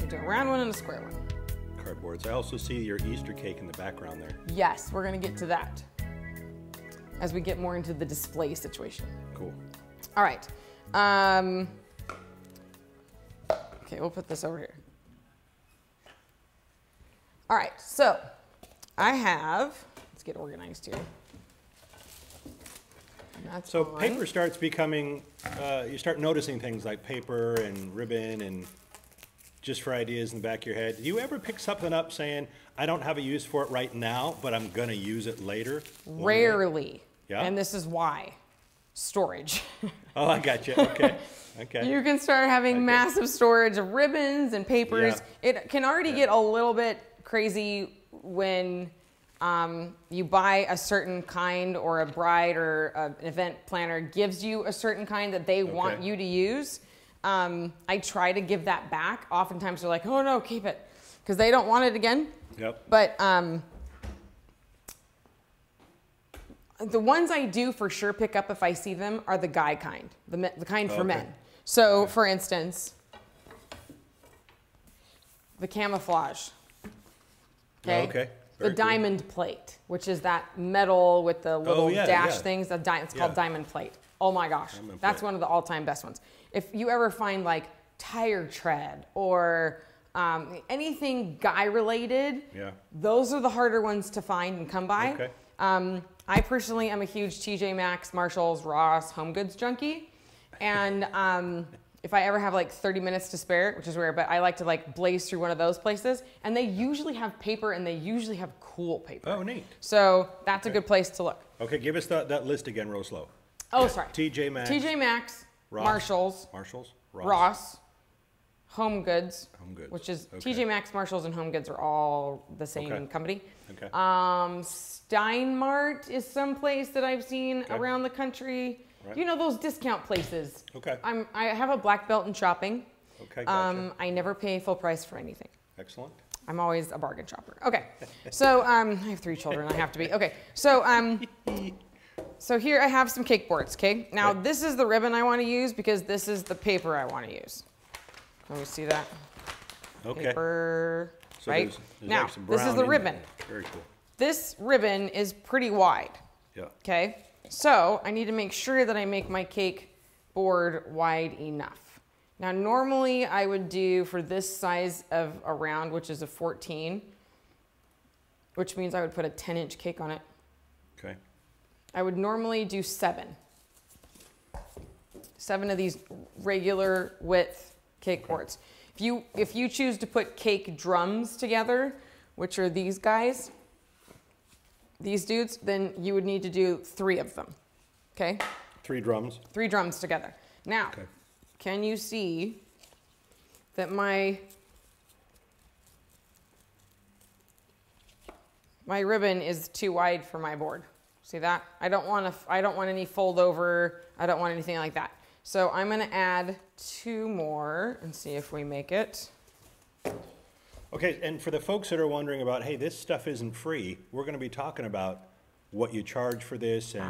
So do a round one and a square one. Cardboards. I also see your Easter cake in the background there. Yes, we're gonna get to that as we get more into the display situation. Cool. All right. Okay, we'll put this over here. All right, so I have, let's get organized here. That's so fine. paper starts becoming, you start noticing things like paper and ribbon and just for ideas in the back of your head. Do you ever pick something up saying, I don't have a use for it right now, but I'm gonna use it later? Rarely. Yeah? And this is why. Storage. Oh, I got you, okay. Okay. You can start having massive storage of ribbons and papers. Yeah. It can already get a little bit crazy when you buy a certain kind, or a bride or an event planner gives you a certain kind that they want you to use. I try to give that back. Oftentimes they're like, oh no, keep it, because they don't want it again. Yep. But the ones I do for sure pick up if I see them are the guy kind, the kind for men. So for instance, the camouflage. Okay. The diamond plate, which is that metal with the little dash things. It's called diamond plate. Oh my gosh, that's one of the all-time best ones. If you ever find like tire tread or anything guy-related, those are the harder ones to find and come by. Okay. I personally am a huge TJ Maxx, Marshalls, Ross, Home Goods junkie, and if I ever have like 30 minutes to spare, which is rare, but I like to like blaze through one of those places, and they usually have paper, and they usually have cool paper. Oh, neat. So that's a good place to look. Okay, give us that list again real slow. Oh, sorry. TJ Maxx. TJ Maxx, Marshalls, Ross, Home Goods, which is TJ Maxx, Marshalls, and Home Goods are all the same company. Okay. Steinmart is someplace that I've seen around the country. Right. You know, those discount places. Okay. I have a black belt in shopping. Okay, gotcha. I never pay full price for anything. Excellent. I'm always a bargain shopper. Okay. So I have 3 children. I have to be. Okay. So so here I have some cake boards. Okay. Now this is the ribbon I want to use because this is the paper I want to use. Let me see that. Okay. Paper. So right. There's now this is the ribbon. Very cool. This ribbon is pretty wide. Yeah. Okay. So I need to make sure that I make my cake board wide enough. Now normally I would do, for this size of a round, which is a 14, which means I would put a 10-inch cake on it. Okay. I would normally do 7. 7 of these regular width cake boards. If you choose to put cake drums together, which are these guys, these dudes, then you would need to do 3 of them. Okay? 3 drums? 3 drums together. Now, can you see that my ribbon is too wide for my board? See that? I don't want any fold over. I don't want anything like that. So I'm going to add 2 more and see if we make it. Okay, and for the folks that are wondering about, hey, this stuff isn't free, we're going to be talking about what you charge for this and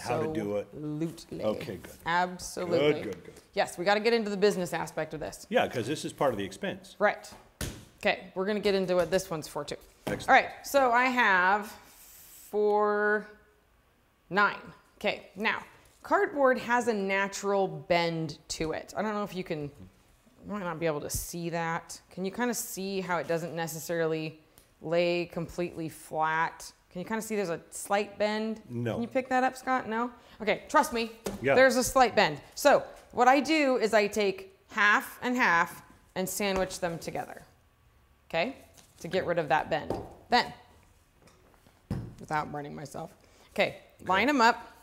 how to do it. Absolutely. Okay, good. Absolutely. Good. Yes, we got to get into the business aspect of this. Yeah, because this is part of the expense. Right. Okay, we're going to get into what this one's for too. Excellent. All right, so I have 4, 9. Okay, now, cardboard has a natural bend to it. I don't know if you can... You might not be able to see that. Can you kind of see how it doesn't necessarily lay completely flat? Can you kind of see there's a slight bend? No. Can you pick that up, Scott? No? Okay, trust me. Yeah. There's a slight bend. So what I do is I take half and half and sandwich them together. Okay? To get rid of that bend. Then, without burning myself. Okay, line them up.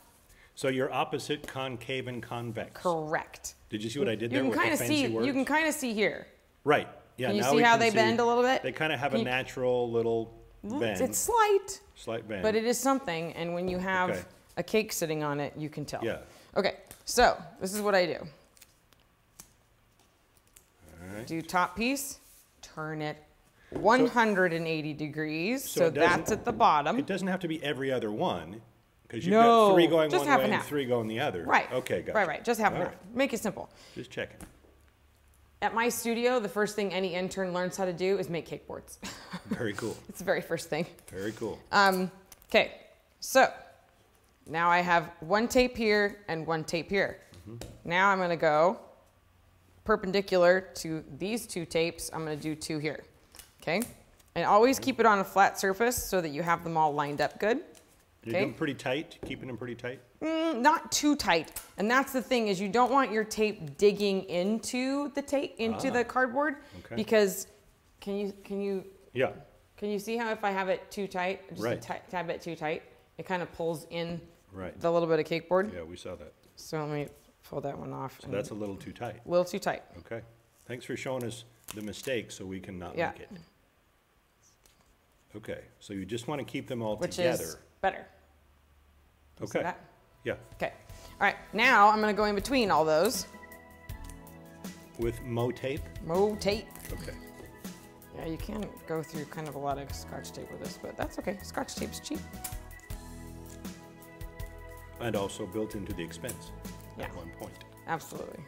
So you're opposite concave and convex. Correct. Did you see what I did there with the fancy words? You can kind of see here. Right. Yeah. Can you see how they bend a little bit? They kind of have a natural little bend. It's slight. Slight bend. But it is something, and when you have a cake sitting on it, you can tell. Yeah. Okay, so this is what I do. All right. Do top piece, turn it 180 degrees, so that's at the bottom. It doesn't have to be every other one. Because you've got 3 going one way and 3 going the other. Right. Okay, gotcha. Right. Just half and half. Make it simple. Just checking. At my studio, the first thing any intern learns how to do is make cake boards. Very cool. It's the very first thing. Very cool. Okay, so now I have one tape here and one tape here. Now I'm gonna go perpendicular to these two tapes. I'm gonna do two here, okay? And always keep it on a flat surface so that you have them all lined up good. You're doing pretty tight, keeping them pretty tight? Not too tight. And that's the thing, is you don't want your tape digging into the tape, into the cardboard. Okay. Because can you Yeah. Can you see how if I have it too tight, just a tad bit too tight, it kind of pulls in the little bit of cake board? Yeah, we saw that. So let me pull that one off. So that's a little too tight. A little too tight. Okay. Thanks for showing us the mistake so we can not make it. Okay, so you just want to keep them all together. Which is better. Okay. See that? Yeah. Okay. All right, now I'm going to go in between all those. With Mo tape? Mo tape. Okay. Yeah, you can go through kind of a lot of Scotch tape with this, but that's okay. Scotch tape's cheap. And also built into the expense at one point. Absolutely.